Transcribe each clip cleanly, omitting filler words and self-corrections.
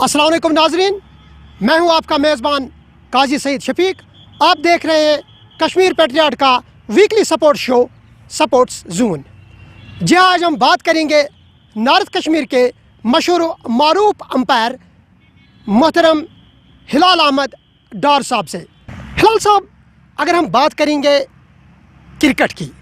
अस्सलाम वालेकुम नाजरीन, मैं हूं आपका मेज़बान काजी सईद शफीक। आप देख रहे हैं कश्मीर पेट्रियाट का weekly sports show sports zone. जी आज हम बात करेंगे नॉर्थ कश्मीर के मशहूर मारूफ अंपायर मोहतरम हिलाल अहमद डार साहब से। हिलाल साहब, अगर हम बात करेंगे क्रिकेट की,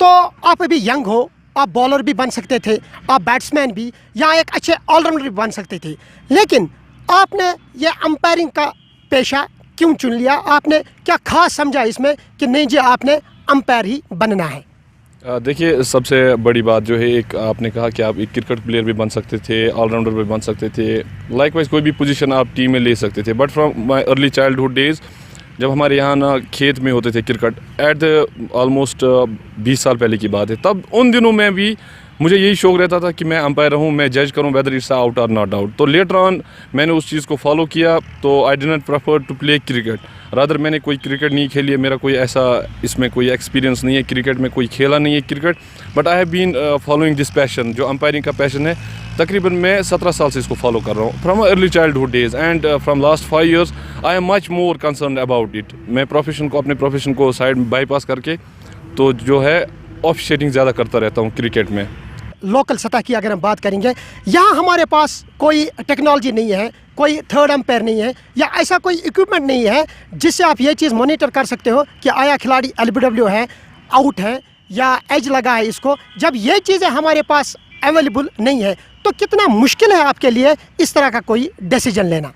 तो आप अभी यंग हो, आप बॉलर भी बन सकते थे, आप बैट्समैन भी या एक अच्छे ऑलराउंडर भी बन सकते थे, लेकिन आपने ये अंपायरिंग का पेशा क्यों चुन लिया? आपने क्या खास समझा इसमें कि नहीं जी आपने अंपायर ही बनना है? देखिए, सबसे बड़ी बात जो है, एक आपने कहा कि आप एक क्रिकेट प्लेयर भी बन सकते थे, ऑलराउंडर भी बन सकते थे, लाइकवाइज कोई भी पोजीशन आप टीम में ले सकते थे। But from my early childhood days, जब हमारे यहाँ ना खेत में होते थे क्रिकेट, एट द ऑलमोस्ट 20 साल पहले की बात है, तब उन दिनों में भी मुझे यही शौक रहता था कि मैं अंपायर रहूँ, मैं जज करूँ वेदर इट्स आउट और नॉट आउट। तो लेटर ऑन मैंने उस चीज़ को फॉलो किया, तो I did not prefer to play cricket, rather मैंने कोई क्रिकेट नहीं खेली है, मेरा कोई ऐसा इसमें कोई एक्सपीरियंस नहीं है, क्रिकेट में कोई खेला नहीं है cricket. But I have been following this passion, जो अंपायरिंग का पैशन है, तकरीबन मैं 17 साल से इसको फॉलो कर रहा हूँ, from early childhood days and from last 5 years I am much more concern about it. मैं अपने प्रोफेशन को साइड बाईपास करके तो जो है ऑफिशिएटिंग ज़्यादा करता रहता हूँ क्रिकेट में। लोकल सतह की अगर हम बात करेंगे, यहाँ हमारे पास कोई टेक्नोलॉजी नहीं है, कोई थर्ड अंपायर नहीं है, या ऐसा कोई इक्विपमेंट नहीं है जिससे आप ये चीज़ मॉनिटर कर सकते हो कि आया खिलाड़ी LBW है, आउट है या एज लगा है इसको। जब ये चीज़ें हमारे पास अवेलेबल नहीं है तो कितना मुश्किल है आपके लिए इस तरह का कोई डिसीजन लेना?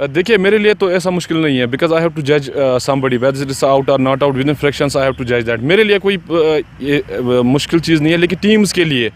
देखिए, मेरे लिए तो ऐसा मुश्किल नहीं है, बिकॉज आई हैव टू जज somebody whether it is out और not out within fractions. I have to जज दैट। मेरे लिए कोई मुश्किल चीज़ नहीं है, लेकिन टीम्स के लिए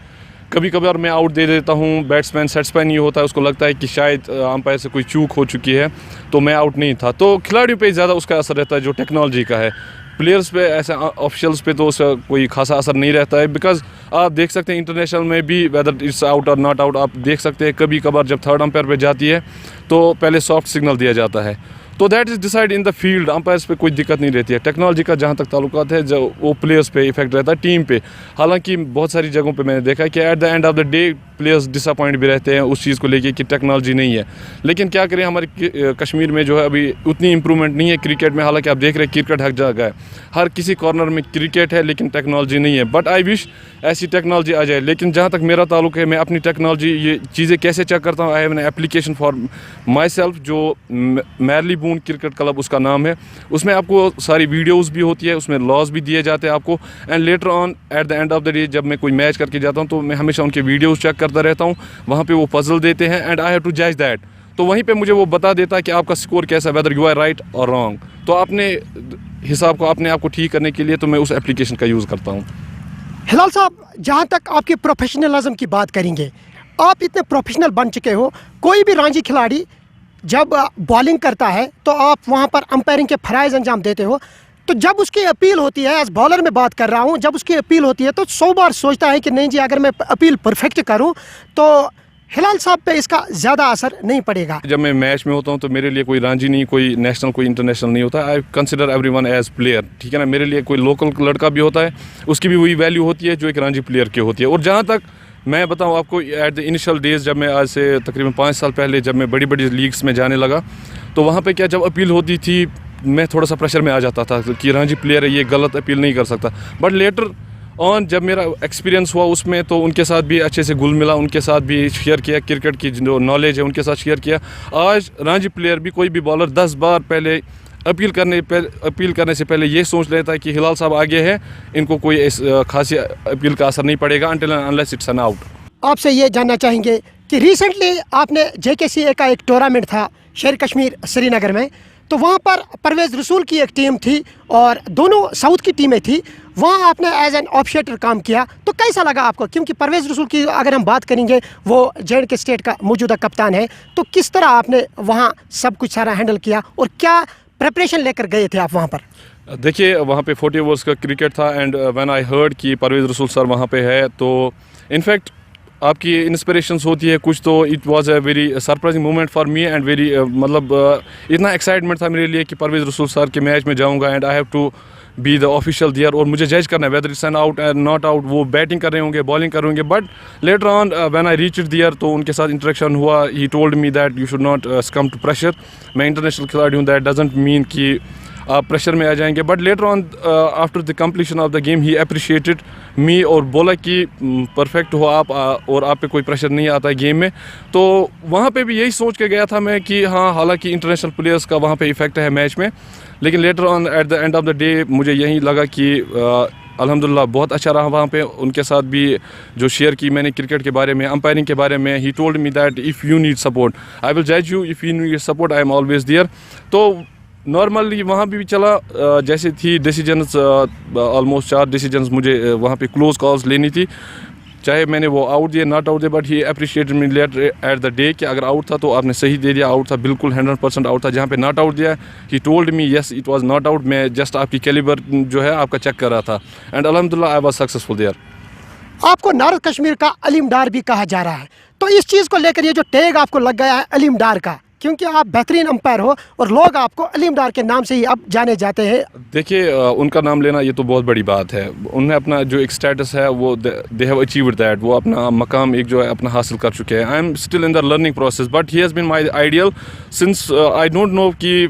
कभी कभार मैं आउट दे देता हूँ, बैट्समैन सेटिस्फाई नहीं होता है, उसको लगता है कि शायद अंपायर से कोई चूक हो चुकी है, तो मैं आउट नहीं था। तो खिलाड़ियों पे ज़्यादा उसका असर रहता है जो टेक्नोलॉजी का है। प्लेयर्स पे, ऐसे ऑफिशियल्स पे तो उसका कोई खासा असर नहीं रहता है, बिकॉज आप देख सकते हैं इंटरनेशनल में भी वेदर इट्स आउट और नॉट आउट, आप देख सकते हैं कभी कभार जब थर्ड अंपायर पे जाती है तो पहले सॉफ्ट सिग्नल दिया जाता है, तो that is decide in the field. Umpires पे कोई दिक्कत नहीं रहती है। टेक्नोलॉजी का जहाँ तक ताल्लुकात है, जो वो प्लेयर्स पे इफेक्ट रहता है, टीम पे। हालांकि बहुत सारी जगहों पे मैंने देखा है कि eight the end of the day players disappoint भी रहते हैं उस चीज़ को लेके कि टेक्नोलॉजी नहीं है। लेकिन क्या करें, हमारे कश्मीर में जो है अभी उतनी इंप्रूवमेंट नहीं है क्रिकेट में। हालांकि आप देख रहे हैं क्रिकेट हर जगह है, हर किसी कॉर्नर में क्रिकेट है, लेकिन टेक्नोलॉजी नहीं है। बट आई विश ऐसी टेक्नोलॉजी आ जाए। लेकिन जहाँ तक मेरा ताल्लुक है, मैं अपनी टेक्नोलॉजी ये चीज़ें कैसे चेक करता हूँ, I have an application for my self, जो मैरलीबोन क्रिकेट क्लब उसका नाम है। उसमें आपको सारी वीडियोज़ भी होती है, उसमें लॉज भी दिए जाते हैं आपको। And later on eight the end of the day जब मैं कोई मैच करके जाता हूँ तो मैं हमेशा उनके वीडियोज़ चेक करता रहता हूँ। वहाँ पे वो पजल देते हैं एंड आई हैव टू जज दैट। तो वहीं पे मुझे वो बता देता है कि आपका स्कोर कैसा है, वेदर यू आर राइट और रॉन्ग। तो अपने हिसाब को, अपने आप को ठीक करने के लिए तो मैं उस एप्लीकेशन का यूज़ करता हूँ। हिलाल साहब, जहाँ तक आपके प्रोफेशनलिज्म की बात करेंगे, आप इतने प्रोफेशनल बन चुके हो, कोई भी रांझी खिलाड़ी जब बॉलिंग करता है तो आप वहाँ पर अंपायरिंग के फ़राइज़ अंजाम देते हो। तो जब उसकी अपील होती है, एज बॉलर में बात कर रहा हूँ, जब उसकी अपील होती है तो 100 बार सोचता है कि नहीं जी अगर मैं अपील परफेक्ट करूँ तो हिलाल साहब पे इसका ज़्यादा असर नहीं पड़ेगा। जब मैं मैच में होता हूँ तो मेरे लिए कोई रांझी नहीं, कोई नेशनल, कोई इंटरनेशनल नहीं होता। I consider everyone as player, ठीक है ना। मेरे लिए कोई लोकल लड़का भी होता है, उसकी भी वही वैल्यू होती है जो एक रांझी प्लेयर की होती है। और जहाँ तक मैं बताऊँ आपको, एट द इनिशियल डेज़, जब मैं आज से तकरीबन 5 साल पहले जब मैं बड़ी बड़ी लीग्स में जाने लगा, तो वहाँ पे क्या, जब अपील होती थी मैं थोड़ा सा प्रेशर में आ जाता था कि रांझी प्लेयर है, ये गलत अपील नहीं कर सकता। बट लेटर ऑन जब मेरा एक्सपीरियंस हुआ उसमें, तो उनके साथ भी अच्छे से घुल मिला, उनके साथ भी शेयर किया, क्रिकेट की जो नॉलेज है उनके साथ शेयर किया। आज रांझी प्लेयर भी, कोई भी बॉलर 10 बार पहले अपील करने से पहले ये सोच लेता है कि हिलाल साहब आगे है, इनको कोई खासी अपील का असर नहीं पड़ेगा until unless it's an out. आपसे ये जानना चाहेंगे कि रिसेंटली आपने JKCA का एक टूर्नामेंट था शेर कश्मीर श्रीनगर में, तो वहाँ पर परवेज़ रसूल की एक टीम थी और दोनों साउथ की टीमें थी। वहाँ आपने एज एन ऑफिशिएटर काम किया, तो कैसा लगा आपको? क्योंकि परवेज़ रसूल की अगर हम बात करेंगे, वो J&K स्टेट का मौजूदा कप्तान है, तो किस तरह आपने वहाँ सब कुछ सारा हैंडल किया और क्या प्रिपरेशन लेकर गए थे आप वहाँ पर? देखिए, वहाँ पे 40 ओवर्स का क्रिकेट था एंड व्हेन आई हर्ड कि परवेज़ रसूल सर वहाँ पे है, तो इनफैक्ट आपकी इंस्पिरेशंस होती है कुछ, तो it was a very surprising moment for me and very मतलब इतना एक्साइटमेंट था मेरे लिए कि परवेज़ रसूल सर के मैच में जाऊंगा and I have to be the official there, और मुझे जज करना है whether it's an out and not out. वो बैटिंग कर रहे होंगे, बॉलिंग कर रहे होंगे, but later on when I reached there तो उनके साथ इंटरेक्शन हुआ। He told me that you should not succumb to pressure. मैं इंटरनेशनल खिलाड़ी हूँ, दैट डजंट मीन कि आप प्रेशर में आ जाएंगे। But later on after the completion of the game he appreciated मी और बोला कि परफेक्ट हो आप और आप पे कोई प्रेशर नहीं आता है गेम में। तो वहाँ पे भी यही सोच के गया था मैं कि हाँ, हालांकि इंटरनेशनल प्लेयर्स का वहाँ पे इफेक्ट है मैच में, लेकिन later on eight the end of the day मुझे यही लगा कि अल्हम्दुलिल्लाह बहुत अच्छा रहा वहाँ पे। उनके साथ भी जो शेयर की मैंने क्रिकेट के बारे में, अंपायरिंग के बारे में, he told me that if you need support I will जज you, if you need support I am always there. तो नॉर्मली वहाँ भी चला जैसे थी डिसीजंस, ऑलमोस्ट 4 डिसीजंस मुझे वहाँ पे क्लोज कॉल्स लेनी थी, चाहे मैंने वो आउट दिए नॉट आउट दिए, but he appreciated me later at the day कि अगर आउट था तो आपने सही दे दिया, आउट था बिल्कुल 100% आउट था। जहाँ पे नॉट आउट दिया ही told me yes it was not out, मैं जस्ट आपकी कैलिबर जो है आपका चेक कर रहा था एंड अल्हम्दुलिल्लाह आई वाज सक्सेसफुल देयर। आपको नॉर्थ कश्मीर का अलीम डार भी कहा जा रहा है, तो इस चीज़ को लेकर ये जो टैग आपको लग गया है अलीम डार का, क्योंकि आप बेहतरीन अंपायर हो और लोग आपको अलीम डार के नाम से ही अब जाने जाते हैं। देखिए उनका नाम लेना ये तो बहुत बड़ी बात है। उन्हें अपना जो एक स्टेटस है वो दे हैव अचीव्ड दैट, वो अपना मकाम एक जो है अपना हासिल कर चुके हैं। I am still in the learning process but he has been my ideal since I don't know कि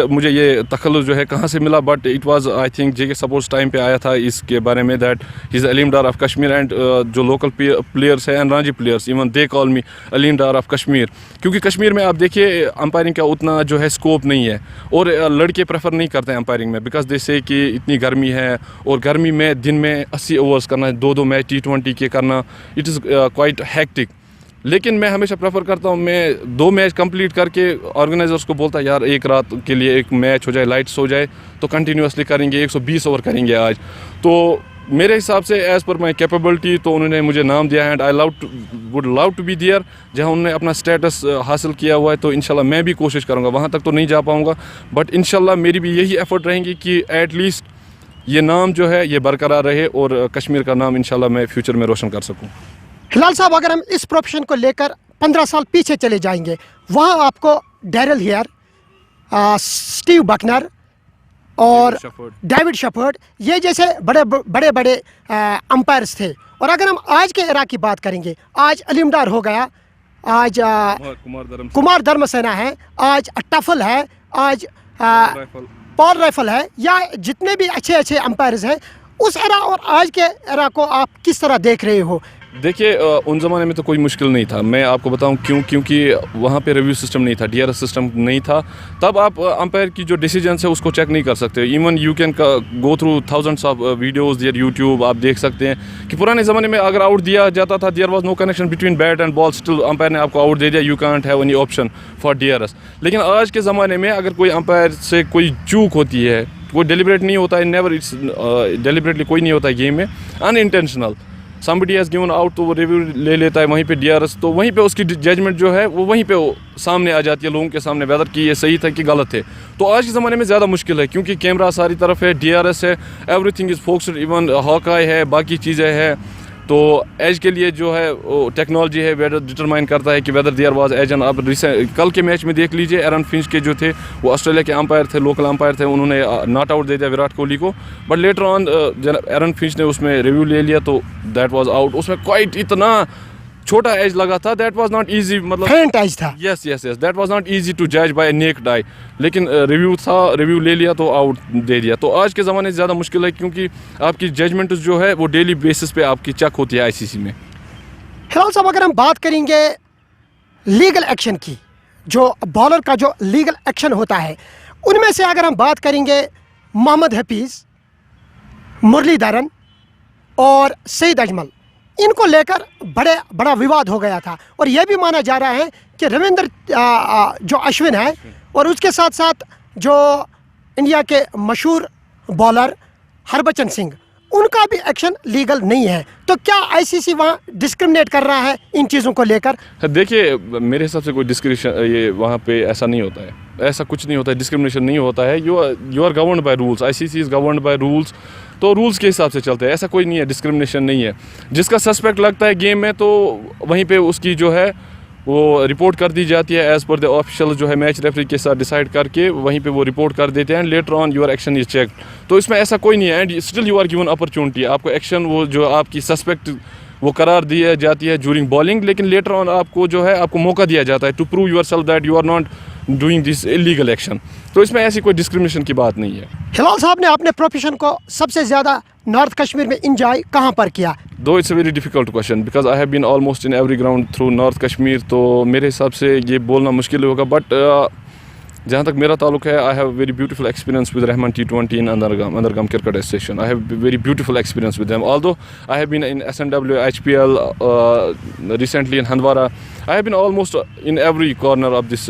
मुझे ये तखल्लुस जो है कहाँ से मिला, but it was I think J K sports time पे आया था इसके बारे में that he is Aleem Dar of Kashmir and जो लोकल प्लेयर्स हैं and Ranji players even they call me Aleem Dar of Kashmir, क्योंकि कश्मीर में आप देखिए अंपायरिंग का उतना जो है स्कोप नहीं है और लड़के प्रेफर नहीं करते हैं अंपायरिंग में, बिकॉज जैसे कि इतनी गर्मी है और गर्मी में दिन में 80 ओवर्स करना, 2-2 मैच T20 के करना, इट इज़ क्वाइट हैक्टिक। लेकिन मैं हमेशा प्रेफर करता हूँ मैं 2 मैच कंप्लीट करके ऑर्गेनाइजर्स को बोलता यार एक रात के लिए एक मैच हो जाए, लाइट्स हो जाए तो कंटिन्यूसली करेंगे, 120 ओवर करेंगे आज। तो मेरे हिसाब से एज़ पर माई कैपेबिलिटी तो उन्होंने मुझे नाम दिया है and I would love to be there जहाँ उन्होंने अपना स्टेटस हासिल किया हुआ है। तो इंशाल्लाह मैं भी कोशिश करूँगा, वहाँ तक तो नहीं जा पाऊँगा बट इंशाल्लाह मेरी भी यही एफर्ट रहेंगी कि एट लीस्ट ये नाम जो है ये बरकरार रहे और कश्मीर का नाम इंशाल्लाह मैं फ्यूचर में रोशन कर सकूँ। हिलाल साहब, अगर हम इस प्रोफेशन को लेकर 15 साल पीछे चले जाएंगे, वहाँ आपको डैरल हेयर, स्टीव बकनर और डेविड शेफर्ड ये जैसे बड़े बड़े अंपायर्स थे। और अगर हम आज के एरा की बात करेंगे, आज अलीम डार हो गया, आज कुमार धर्मसेना है, आज टफल है, आज पॉल राइफल है, या जितने भी अच्छे अंपायर्स हैं, उस एरा और आज के एरा को आप किस तरह देख रहे हो? देखिए उन ज़माने में तो कोई मुश्किल नहीं था, मैं आपको बताऊं क्यों, क्योंकि वहाँ पे रिव्यू सिस्टम नहीं था, DRS सिस्टम नहीं था। तब आप अंपायर की जो डिसीजंस है उसको चेक नहीं कर सकते। Even you can go through thousands of videos there YouTube, आप देख सकते हैं कि पुराने ज़माने में अगर आउट दिया जाता था there was no connection between bat and ball, still umpire ने आपको आउट दे दिया, you can't have any option for DRS। लेकिन आज के ज़माने में अगर कोई अंपायर से कोई चूक होती है, कोई डेलिब्रेट नहीं होता है, नेवर इट्स डेलिब्रेटली कोई नहीं होता है गेम में, unintentional somebody has given out तो वो रिव्यू ले लेता है वहीं पे DRS, तो वहीं पे उसकी जजमेंट जो है वो वहीं पे सामने आ जाती है लोगों के सामने, वेदर कि ये सही था कि गलत थे। तो आज के ज़माने में ज़्यादा मुश्किल है क्योंकि कैमरा सारी तरफ है, DRS है, everything is focused, even Hawkeye है, बाकी चीज़ें हैं। तो एज के लिए जो है वो टेक्नोलॉजी है वेदर डिटरमाइन करता है कि whether there was edge an. आप कल के मैच में देख लीजिए, एरन फिंच के जो थे वो ऑस्ट्रेलिया के अंपायर थे, लोकल अंपायर थे, उन्होंने नॉट आउट दे दिया विराट कोहली को, but later on Aaron Finch ने उसमें रिव्यू ले लिया तो दैट वाज आउट। उसमें क्वाइट इतना छोटा एज लगा था, दैट वाज नॉट इजी, मतलब फेंट एज था। Yes that was not easy to जज बाय नेक्ड आई, लेकिन रिव्यू था, रिव्यू ले लिया तो आउट दे दिया। तो आज के ज़माने से ज़्यादा मुश्किल है क्योंकि आपकी जजमेंट जो है वो डेली बेसिस पे आपकी चेक होती है ICC में। हिलाल साहब, अगर हम बात करेंगे लीगल एक्शन की, जो बॉलर का जो लीगल एक्शन होता है, उनमें से अगर हम बात करेंगे मोहम्मद हफीज़, मुरलीधरन और सईद अजमल, इनको लेकर बड़ा विवाद हो गया था और यह भी माना जा रहा है कि रविंद्र जो अश्विन है और उसके साथ साथ जो इंडिया के मशहूर बॉलर हरभजन सिंह, उनका भी एक्शन लीगल नहीं है। तो क्या आईसीसी वहाँ डिस्क्रिमिनेट कर रहा है इन चीज़ों को लेकर? देखिए, मेरे हिसाब से कोई डिस्क्रिमिनेशन ये वहाँ पे ऐसा नहीं होता है, ऐसा कुछ नहीं होता है, डिस्क्रिमिनेशन नहीं होता है। You are governed by rules, ICC is governed by rules, तो रूल्स के हिसाब से चलते हैं। ऐसा कोई नहीं है, डिस्क्रिमिनेशन नहीं है। जिसका सस्पेक्ट लगता है गेम में, तो वहीं पे उसकी जो है वो रिपोर्ट कर दी जाती है एज़ पर द ऑफिशियल जो है मैच रेफरी के साथ डिसाइड करके वहीं पे वो रिपोर्ट कर देते हैं। Later on your action is check. तो इसमें ऐसा कोई नहीं है, and still you are given opportunity. आपको एक्शन वो जो आपकी सस्पेक्ट वो करार दी जाती है ड्यूरिंग बॉलिंग, लेकिन लेटर ऑन आपको जो है आपको मौका दिया जाता है to prove yourself that you are not doing this illegal action. तो इसमें ऐसी कोई डिस्क्रिमिनेशन की बात नहीं है। हिलाल साहब ने अपने प्रोफेशन को सबसे ज़्यादा नॉर्थ कश्मीर में इंजॉय कहाँ पर किया? Though it's a very difficult question because I have been almost in every ground through north Kashmir, तो मेरे हिसाब से ये बोलना मुश्किल होगा। बट जहाँ तक मेरा ताल्लुक है, I have very beautiful experience with Rahman T20 in Andergam cricket association. I have very beautiful experience with them, although I have been in SNW, HPL, recently in Handwara. I have been almost in every corner of this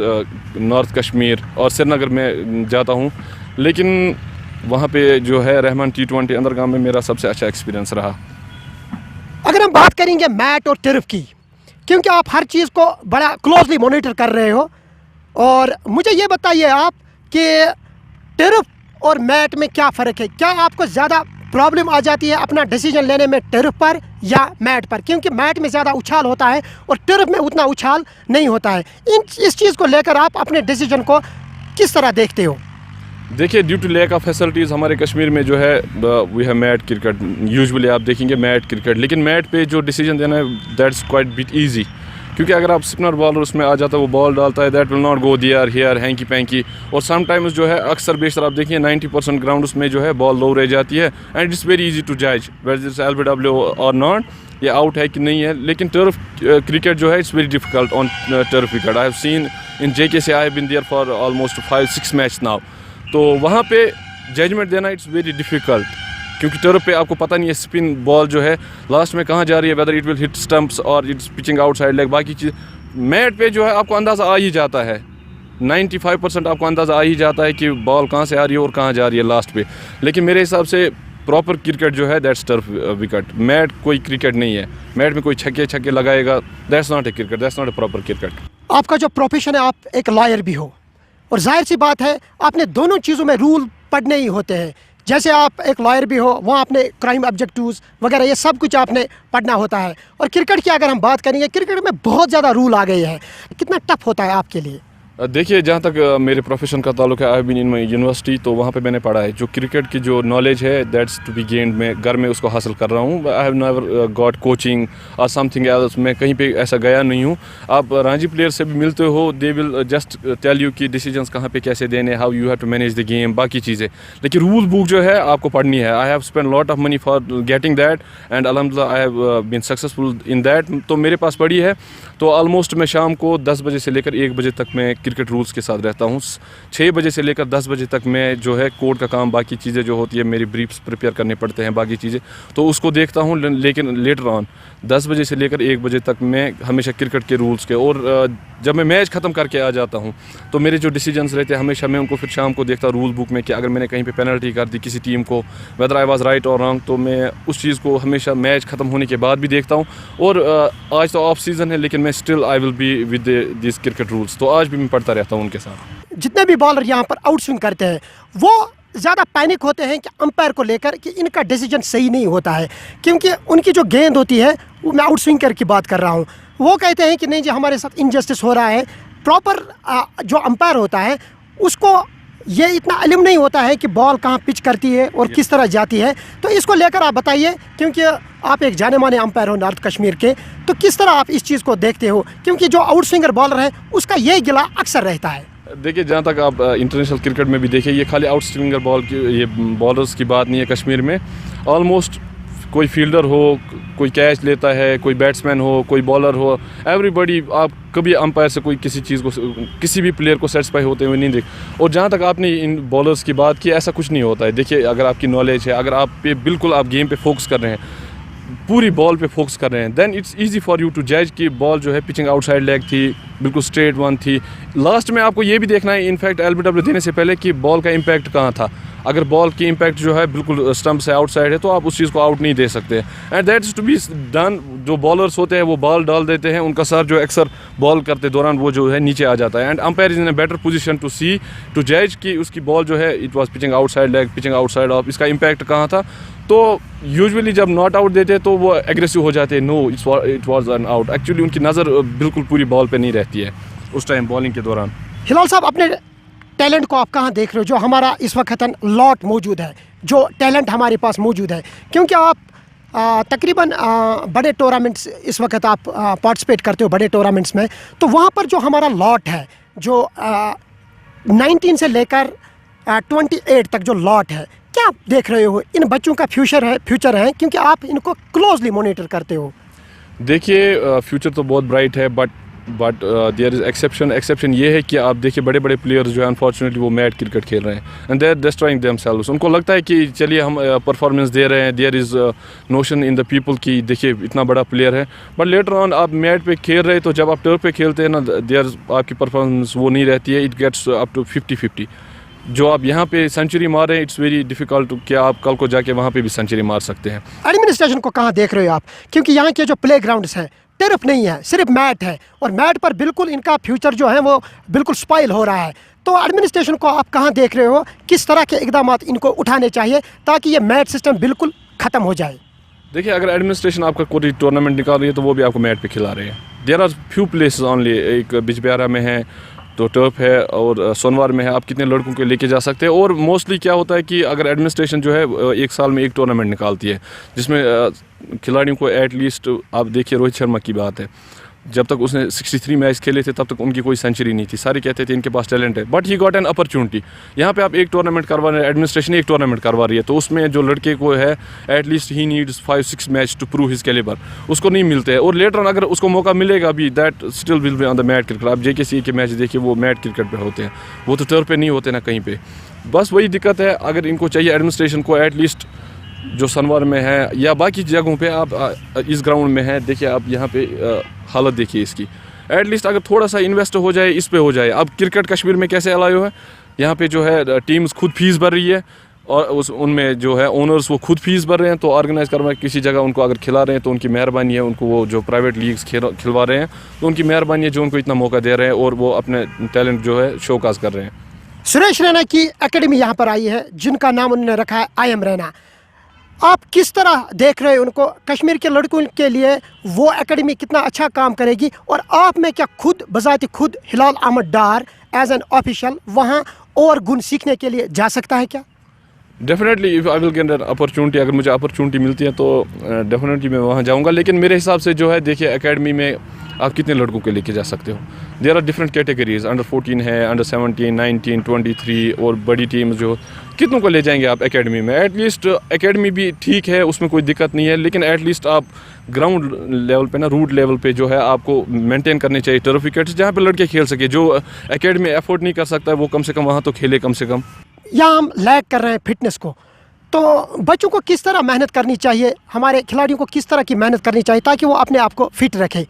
north Kashmir, और श्रीनगर में जाता हूँ, लेकिन वहाँ पे जो है Rahman T20 अंदरगाम में मेरा सबसे अच्छा एक्सपीरियंस रहा। अगर हम बात करेंगे मैट और टर्फ की, क्योंकि आप हर चीज़ को बड़ा क्लोजली मॉनिटर कर रहे हो, और मुझे ये बताइए आप कि टर्फ और मैट में क्या फ़र्क है? क्या आपको ज़्यादा प्रॉब्लम आ जाती है अपना डिसीजन लेने में टर्फ पर या मैट पर? क्योंकि मैट में ज़्यादा उछाल होता है और टर्फ में उतना उछाल नहीं होता है। इस चीज़ को लेकर आप अपने डिसीजन को किस तरह देखते हो? देखिए, due to lack of facilities हमारे कश्मीर में जो है we have mat cricket. Usually आप देखेंगे मैट क्रिकेट, लेकिन मैट पे जो डिसीजन देना है दैट्स क्वाइट बिट ईजी, क्योंकि अगर आप स्पिनर बॉलर उसमें आ जाता है, वो बॉल डालता है, that will not go there here hanky panky. और समटाइम्स जो है अक्सर बेशतर आप देखिए 90% ग्राउंड उसमें जो है बॉल लो रह जाती है, and it's very easy to जज वेदर इट्स LBW और नॉट, ये आउट है कि नहीं है। लेकिन टर्फ क्रिकेट जो है it's very difficult on turf wicket. I have seen in JKC, I have been there for almost 5-6 match now. तो वहाँ पे जजमेंट देना इट्स वेरी डिफ़िकल्ट, क्योंकि टर्फ पे आपको पता नहीं है स्पिन बॉल जो है लास्ट में कहाँ जा रही है, whether it will hit stumps और इट्स पिचिंग आउटसाइड लेग, बाकी चीज़। मैट पे जो है आपको अंदाज़ा आ ही जाता है, 95% आपको अंदाज़ा आ ही जाता है कि बॉल कहाँ से आ रही है और कहाँ जा रही है लास्ट पे। लेकिन मेरे हिसाब से प्रॉपर क्रिकेट जो है दैट्स टर्फ विकेट। मैट कोई क्रिकेट नहीं है, मैट में कोई छक्के लगाएगा, that's not a cricket, that's not a proper cricket. आपका जो प्रोफेशन है, आप एक लॉयर भी हो, और जाहिर सी बात है आपने दोनों चीज़ों में रूल पढ़ने ही होते हैं। जैसे आप एक लॉयर भी हो, वहाँ आपने क्राइम ऑब्जेक्टिव्स वगैरह ये सब कुछ आपने पढ़ना होता है। और क्रिकेट की अगर हम बात करेंगे, क्रिकेट में बहुत ज़्यादा रूल आ गए हैं, कितना टफ होता है आपके लिए? देखिए, जहाँ तक मेरे प्रोफेशन का ताल्लुक है, I have been in my university, तो वहाँ पे मैंने पढ़ा है जो क्रिकेट की जो नॉलेज है दैट्स टू बी गेन्ड, मैं घर में उसको हासिल कर रहा हूँ। I have never got coaching और समथिंग एल्स, मैं कहीं पे ऐसा गया नहीं हूँ। आप रांची प्लेयर से भी मिलते हो, they will just tell you कि डिसीजंस कहाँ पे कैसे देने, how you have to manage the game, बाकी चीज़ें। लेकिन रूल बुक जो है आपको पढ़नी है। I have spend lot of money for getting that, and अल्हम्दुलिल्लाह I have been successful in that. तो मेरे पास पढ़ी है, तो ऑलमोस्ट मैं शाम को 10 बजे से लेकर 1 बजे तक मैं क्रिकेट रूल्स के साथ रहता हूँ। 6 बजे से लेकर 10 बजे तक मैं जो है कोर्ट का काम, बाकी चीज़ें जो होती है, मेरी ब्रीफ्स प्रिपेयर करने पड़ते हैं, बाकी चीज़ें तो उसको देखता हूँ। लेकिन लेटर ऑन 10 बजे से लेकर 1 बजे तक मैं हमेशा क्रिकेट के रूल्स के, और जब मैं मैच ख़त्म करके आ जाता हूँ तो मेरे जो डिसीजंस रहते हैं हमेशा मैं उनको फिर शाम को देखता हूँ रूल बुक में कि अगर मैंने कहीं पे पेनल्टी कर दी किसी टीम को, वेदर आई वाज राइट और रॉन्ग, तो मैं उस चीज़ को हमेशा मैच ख़त्म होने के बाद भी देखता हूँ। और आज तो ऑफ सीज़न है, लेकिन मैं still I will be with this cricket rules, तो आज भी मैं पढ़ता रहता हूँ उनके साथ। जितने भी बॉलर यहाँ पर आउट स्विंग करते हैं, वो ज़्यादा पैनिक होते हैं कि अंपायर को लेकर कि इनका डिसीजन सही नहीं होता है, क्योंकि उनकी जो गेंद होती है, वो मैं आउट स्विंगर की बात कर रहा हूँ, वो कहते हैं कि नहीं जी हमारे साथ इनजस्टिस हो रहा है। प्रॉपर जो अंपायर होता है उसको ये इतना इल्म नहीं होता है कि बॉल कहाँ पिच करती है और किस तरह जाती है। तो इसको लेकर आप बताइए, क्योंकि आप एक जाने माने अंपायर हो नॉर्थ कश्मीर के, तो किस तरह आप इस चीज़ को देखते हो? क्योंकि जो आउट स्विंगर बॉलर है उसका ये गिला अक्सर रहता है। देखिए, जहाँ तक आप इंटरनेशनल क्रिकेट में भी देखिए, ये खाली आउट स्विंगर बॉल की, ये बॉलर्स की बात नहीं है। कश्मीर में ऑलमोस्ट कोई फील्डर हो, कोई कैच लेता है, कोई बैट्समैन हो, कोई बॉलर हो, एवरीबॉडी, आप कभी अंपायर से कोई किसी चीज़ को, किसी भी प्लेयर को सेटिस्फाई होते हुए नहीं देख। और जहाँ तक आपने इन बॉलर्स की बात की, ऐसा कुछ नहीं होता है। देखिए, अगर आपकी नॉलेज है, अगर आप पे बिल्कुल आप गेम पे फोकस कर रहे हैं, पूरी बॉल पे फोकस कर रहे हैं, then it's easy for you to जज कि बॉल जो है पिचिंग आउटसाइड लेग थी, बिल्कुल स्ट्रेट वन थी। लास्ट में आपको ये भी देखना है, इनफैक्ट LBW देने से पहले, कि बॉल का इम्पैक्ट कहाँ था। अगर बॉल की इम्पैक्ट जो है बिल्कुल स्टंप से आउटसाइड है तो आप उस चीज़ को आउट नहीं दे सकते। And that is to be done. जो बॉलर्स होते हैं वो बॉल डाल देते हैं, उनका सर जो अक्सर बॉल करते दौरान वो जो है नीचे आ जाता है। And umpire is in a better position to see to जज कि उसकी बॉल जो है it was pitching outside leg, pitching outside off, इसका इम्पैक्ट कहाँ था। तो यूजुअली जब नॉट आउट देते हैं तो वो एग्रेसिव हो जाते हैं, no it was an out. Actually उनकी नज़र बिल्कुल पूरी बॉल पे नहीं रहती है उस टाइम बॉलिंग के दौरान। हिलाल साहब, अपने टैलेंट को आप कहाँ देख रहे हो जो हमारा इस वक्त लॉट मौजूद है, जो टैलेंट हमारे पास मौजूद है? क्योंकि आप तकरीबन बड़े टूर्नामेंट्स इस वक्त आप पार्टिसिपेट करते हो बड़े टूर्नामेंट्स में, तो वहाँ पर जो हमारा लॉट है, जो 19 से लेकर 28 तक जो लॉट है, क्या आप देख रहे हो इन बच्चों का फ्यूचर है क्योंकि आप इनको क्लोजली मॉनिटर करते हो? देखिए फ्यूचर तो बहुत ब्राइट है, बट देयर इज़ एक्सेप्शन ये है कि आप देखिए बड़े बड़े प्लेयर्स जो है अनफॉर्चुनेटली वो मैट क्रिकेट खेल रहे हैं and they are destroying themselves. उनको लगता है कि चलिए हम परफॉर्मेंस दे रहे हैं, there is notion in the people कि देखिए इतना बड़ा प्लेयर है, बट लेटर ऑन आप मैट पे खेल रहे हैं तो जब आप टर्फ पे खेलते हैं ना, देयर आपकी परफॉर्मेंस वो नहीं रहती है, इट गेट्स अप टू 50-50। जो आप यहाँ पे सेंचुरी मार रहे हैं, इट्स वेरी डिफिकल्ट कि आप कल को जाके वहाँ पे भी सेंचुरी मार सकते हैं। एडमिनिस्ट्रेशन को कहाँ देख रहे हो आप? क्योंकि यहाँ के जो प्ले ग्राउंड्स हैं, टर्फ नहीं है, सिर्फ मैट है, और मैट पर बिल्कुल इनका फ्यूचर जो है वो बिल्कुल स्पॉइल हो रहा है। तो एडमिनिस्ट्रेशन को आप कहाँ देख रहे हो, किस तरह के इकदाम इनको उठाने चाहिए ताकि ये मैट सिस्टम बिल्कुल ख़त्म हो जाए? देखिए अगर एडमिनिस्ट्रेशन आपका कोई टूर्नामेंट निकाल रही है तो वो भी आपको मैट पे खिला रहे हैं। There are few places only, एक बिजबिहारा में है तो टर्फ है, और सोनवार में है, आप कितने लड़कों को लेके जा सकते हैं। और मोस्टली क्या होता है कि अगर एडमिनिस्ट्रेशन जो है एक साल में एक टूर्नामेंट निकालती है जिसमें खिलाड़ियों को एटलीस्ट, आप देखिए रोहित शर्मा की बात है, जब तक उसने 63 मैच खेले थे तब तक उनकी कोई सेंचुरी नहीं थी, सारे कहते थे इनके पास टैलेंट है, but he got an opportunity. यहाँ पे आप एक टूर्नामेंट करवा रहे हैं, एडमिनिस्ट्रेशन एक टूर्नामेंट करवा रही है, तो उसमें जो लड़के को है at least he needs 5-6 match to prove his calibre, उसको नहीं मिलते हैं। और लेटर ऑन अगर उसको मौका मिलेगा भी, that still will be on the mat cricket. आप JKC के मैच देखिए वो मैट क्रिकेट पे होते हैं, वो तो टर्फ पे नहीं होते ना कहीं पे। बस वही दिक्कत है, अगर इनको चाहिए एडमिनिस्ट्रेशन को एटलीस्ट जो सनवार में है या बाकी जगहों पे, आप इस ग्राउंड में है, देखिए आप यहाँ पे हालत देखिए इसकी, एटलीस्ट अगर थोड़ा सा इन्वेस्ट हो जाए, इस पे हो जाए। अब क्रिकेट कश्मीर में कैसे अलायो है, यहाँ पे जो है टीम्स खुद फीस भर रही है, और उनमें जो है ओनर्स वो खुद फीस भर रहे हैं, तो ऑर्गेनाइज करवा किसी जगह उनको अगर खिला रहे हैं तो उनकी मेहरबानी है, उनको वो जो प्राइवेट लीग्स खिलवा रहे हैं तो उनकी मेहरबानी है जो उनको इतना मौका दे रहे हैं और वो अपने टैलेंट जो है शोकाज कर रहे हैं। सुरेश रैना की एकेडमी यहाँ पर आई है जिनका नाम उन्होंने रखा है IM रैना। आप किस तरह देख रहे हो उनको? कश्मीर के लड़कों के लिए वो एकेडमी कितना अच्छा काम करेगी, और आप में क्या खुद बजाते खुद हिलाल Ahmad Dar as an official वहाँ और गुण सीखने के लिए जा सकता है क्या? Definitely if I will get an opportunity, अगर मुझे अपॉर्चुनिटी मिलती है तो डेफिनेटली मैं वहाँ जाऊँगा। लेकिन मेरे हिसाब से जो है देखिए एकेडमी में आप कितने लड़कों को लेके जा सकते हो, there are different categories, under 14 है, अंडर 17, 19, 23, और बड़ी टीम जो कितनों को ले जाएंगे आप एकेडमी में? एटलीस्ट एकेडमी भी ठीक है, उसमें कोई दिक्कत नहीं है, लेकिन एटलीस्ट आप ग्राउंड लेवल पे ना, रूट लेवल पे जो है आपको मेंटेन करने चाहिए टर्फ विकेट्स जहाँ पे लड़के खेल सके। जो एकेडमी एफोर्ड नहीं कर सकता है वो कम से कम वहाँ तो खेले कम से कम। यहाँ हम लैग कर रहे हैं फिटनेस को, तो बच्चों को किस तरह मेहनत करनी चाहिए, हमारे खिलाड़ियों को किस तरह की मेहनत करनी चाहिए ताकि वो अपने आप को फिट रखे?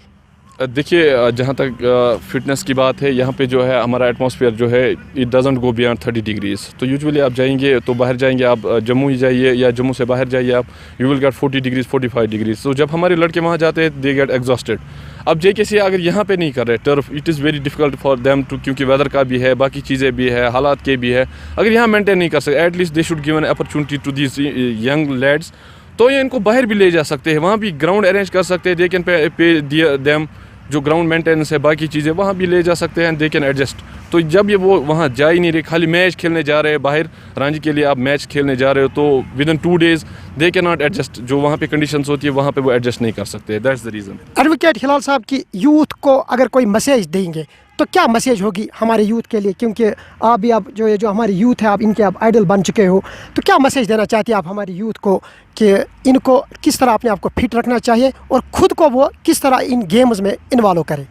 देखिए जहाँ तक फिटनेस की बात है, यहाँ पे जो है हमारा एटमॉस्फेयर जो है it doesn't go beyond 30 degrees. तो यूजुअली आप जाएंगे तो बाहर जाएंगे, आप जम्मू ही जाइए या जम्मू से बाहर जाइए, आप you will get 40 degrees 45 degrees. तो जब हमारे लड़के वहाँ जाते हैं दे गेट एग्जॉस्टेड। अब JKC अगर यहाँ पे नहीं कर रहे turf, it is very difficult for them to, क्योंकि वेदर का भी है, बाकी चीज़ें भी है, हालात के भी है। अगर यहाँ मेंटेन नहीं कर सकते, at least they should give an opportunity to these young lads, तो ये इनको बाहर भी ले जा सकते हैं, वहाँ भी ग्राउंड अरेंज कर सकते हैं, दे कैन पे देम जो ग्राउंड मेंटेनेंस है, बाकी चीज़ें वहाँ भी ले जा सकते हैं, दे कैन एडजस्ट। तो जब ये वो वहाँ जा ही नहीं रहे, खाली मैच खेलने जा रहे हैं बाहर, रांची के लिए आप मैच खेलने जा रहे हो, तो with in 2 days they can not adjust. जो वहाँ पे कंडीशंस होती है वहाँ पे वो एडजस्ट नहीं कर सकते, दैट्स द रीज़न। एडवोकेट हिलाल साहब की यूथ को अगर कोई मैसेज देंगे तो क्या मैसेज होगी हमारे यूथ के लिए? क्योंकि आप भी, आप जो हमारी यूथ है, आप इनके आप आइडल बन चुके हो, तो क्या मैसेज देना चाहते हैं आप हमारी यूथ को कि इनको किस तरह अपने आप को फिट रखना चाहिए और ख़ुद को वो किस तरह इन गेम्स में इन्वॉल्व करें?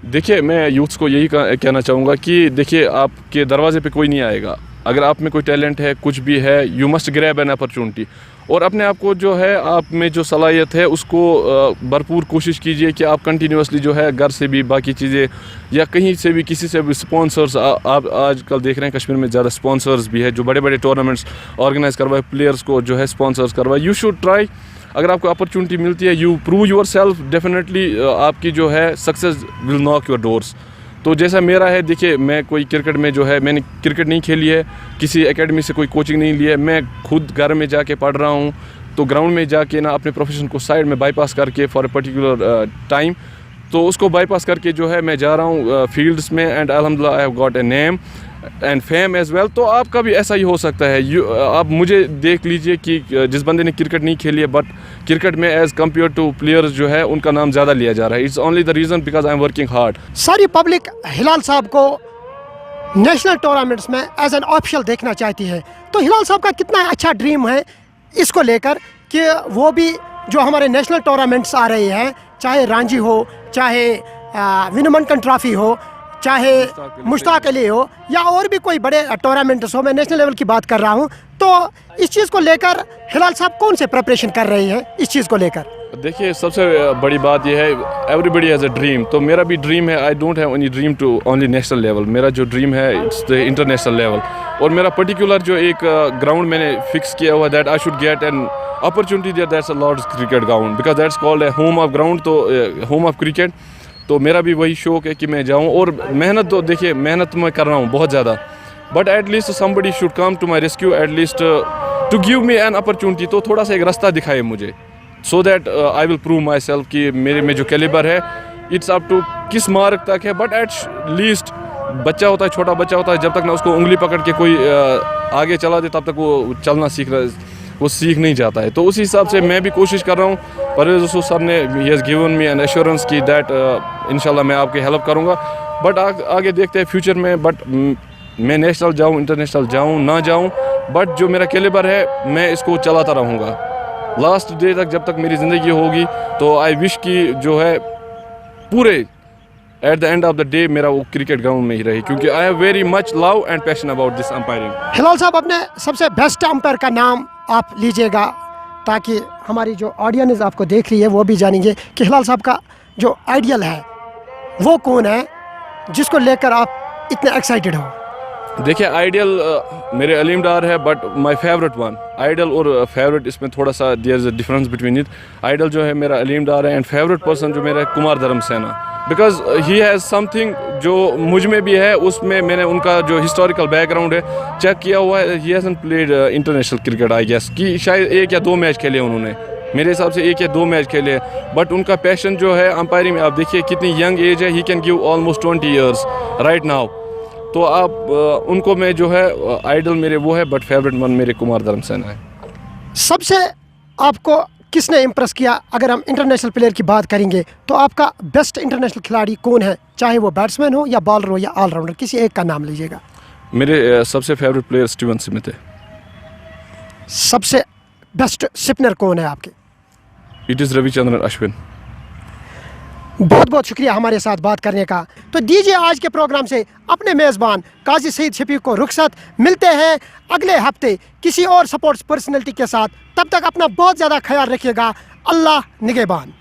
देखिए मैं यूथ्स को यही कहना चाहूँगा कि देखिए आपके दरवाजे पे कोई नहीं आएगा, अगर आप में कोई टैलेंट है, कुछ भी है, you must grab an opportunity. और अपने आप को जो है, आप में जो सलाहियत है उसको भरपूर कोशिश कीजिए कि आप कंटिन्यूसली जो है घर से भी बाकी चीज़ें या कहीं से भी किसी से भी स्पॉन्सर्स, आप आजकल देख रहे हैं कश्मीर में ज़्यादा स्पॉन्सर्स भी है जो बड़े बड़े टूर्नामेंट्स ऑर्गेनाइज करवाए, प्लेयर्स को जो है स्पॉन्सर्स करवाए। यू शुड ट्राई, अगर आपको अपॉर्चुनिटी मिलती है, you prove your self, definitely आपकी जो है success will knock your doors. तो जैसा मेरा है, देखिए मैं कोई क्रिकेट में जो है, मैंने क्रिकेट नहीं खेली है, किसी एकेडमी से कोई कोचिंग नहीं ली है, मैं खुद घर में जाके पढ़ रहा हूँ। तो ग्राउंड में जाके ना अपने प्रोफेशन को साइड में बाईपास करके फॉर ए पर्टिकुलर टाइम, तो उसको बाईपास करके जो है मैं जा रहा हूँ फील्ड्स में, एंड अल्हम्दुलिल्लाह I have got a name and fame as well. तो आपका भी ऐसा ही हो सकता है। आप मुझे देख लीजिए कि जिस बंदे ने क्रिकेट नहीं खेली है, बट क्रिकेट में एज़ कम्पेयर टू प्लेयर्स जो है उनका नाम ज़्यादा लिया जा रहा है। It's only the reason because I am working hard. सारी पब्लिक हिलाल साहब को नेशनल टूर्नामेंट्स में एज एन ऑफिशियल देखना चाहती है, तो हिलाल साहब का कितना अच्छा ड्रीम है इसको लेकर कि वो भी जो हमारे नेशनल टूर्नामेंट्स आ रहे हैं, चाहे रांझी हो, चाहे विनमंकन ट्रॉफी हो, चाहे मुश्ताक अली हो, या और भी कोई बड़े टूर्नामेंट्स हो, मैं नेशनल लेवल की बात कर रहा हूँ, तो इस चीज़ को लेकर हिलाल साहब कौन से प्रिपरेशन कर रहे हैं इस चीज़ को लेकर? देखिए सबसे बड़ी बात यह है, एवरीबडी हैज़ अ ड्रीम। तो मेरा भी ड्रीम है, I don't have any dream to only national level. मेरा जो ड्रीम है इट्स द इंटरनेशनल लेवल। और मेरा पर्टिकुलर जो एक ग्राउंड मैंने फिक्स किया हुआ, that I should get an opportunity there, that's a Lord's cricket ground, because that's called a home of ground, तो होम ऑफ क्रिकेट। तो मेरा भी वही शौक है कि मैं जाऊँ, और मेहनत तो देखिए मेहनत मैं कर रहा हूँ बहुत ज़्यादा, but at least somebody should come to my rescue, at least to give me an opportunity. तो थोड़ा सा एक रास्ता दिखाए मुझे, so that I will prove myself कि मेरे में जो कैलिबर है इट्स अप टू किस मार्क तक है। बट एट लीस्ट बच्चा होता है, छोटा बच्चा होता है, जब तक ना उसको उंगली पकड़ के कोई आगे चला दे तब तक वो चलना वो सीख नहीं जाता है। तो उसी हिसाब से मैं भी कोशिश कर रहा हूँ। परवेज़ रसूल साहब ने he has given me N assurance की दैट इंशाल्लाह मैं आपकी हेल्प करूँगा। बट आगे देखते हैं फ्यूचर में, बट मैं नेशनल जाऊँ, इंटरनेशनल जाऊँ ना जाऊँ, बट जो मेरा कैलिबर है मैं इसको चलाता रहूँगा लास्ट डे तक, जब तक मेरी ज़िंदगी होगी। तो आई विश कि जो है पूरे at the end of the day मेरा वो क्रिकेट ग्राउंड में ही रहे, क्योंकि I have very much love and passion about this umpiring. Hilal साहब, अपने सबसे बेस्ट अंपायर का नाम आप लीजिएगा, ताकि हमारी जो ऑडियंस आपको देख रही है वो भी जानेंगे कि हिलाल साहब का जो आइडियल है वो कौन है, जिसको लेकर आप इतने एक्साइटेड हो। देखिए आइडियल मेरे अलीम डार है, but my favourite one, ideal और फेवरेट इसमें थोड़ा सा there is a difference between it. Ideal जो है मेरा अलीम डार है, एंड फेवरेट पर्सन जो मेरा है Kumar Dharmasena, because he has something जो मुझ में भी है। उसमें मैंने उनका जो हिस्टोरिकल बैकग्राउंड है चेक किया हुआ है। He hasn't played international cricket, I guess कि शायद 1 या 2 मैच खेले उन्होंने, मेरे हिसाब से 1 या 2 मैच खेले, बट उनका पैशन जो है अंपायरिंग में, आप देखिए कितनी यंग एज है, he can give almost 20 years right now. तो आप उनको मैं जो है आइडल मेरे वो है, बट फेवरेट वन मेरे कुमार धर्मसेना है। सबसे आपको किसने इम्प्रेस किया? अगर हम इंटरनेशनल प्लेयर की बात करेंगे तो आपका बेस्ट इंटरनेशनल खिलाड़ी कौन है, चाहे वो बैट्समैन हो या बॉलर हो या ऑलराउंडर, किसी एक का नाम लीजिएगा। मेरे सबसे फेवरेट प्लेयर स्टीवन स्मिथ है। सबसे बेस्ट स्पिनर कौन है आपके? It is Ravichandran Ashwin. बहुत बहुत शुक्रिया हमारे साथ बात करने का। तो दीजिए आज के प्रोग्राम से अपने मेज़बान काजी सईद शफीक को रुखसत। मिलते हैं अगले हफ्ते किसी और स्पोर्ट्स पर्सनैलिटी के साथ। तब तक अपना बहुत ज़्यादा ख्याल रखिएगा। अल्लाह निगहबान।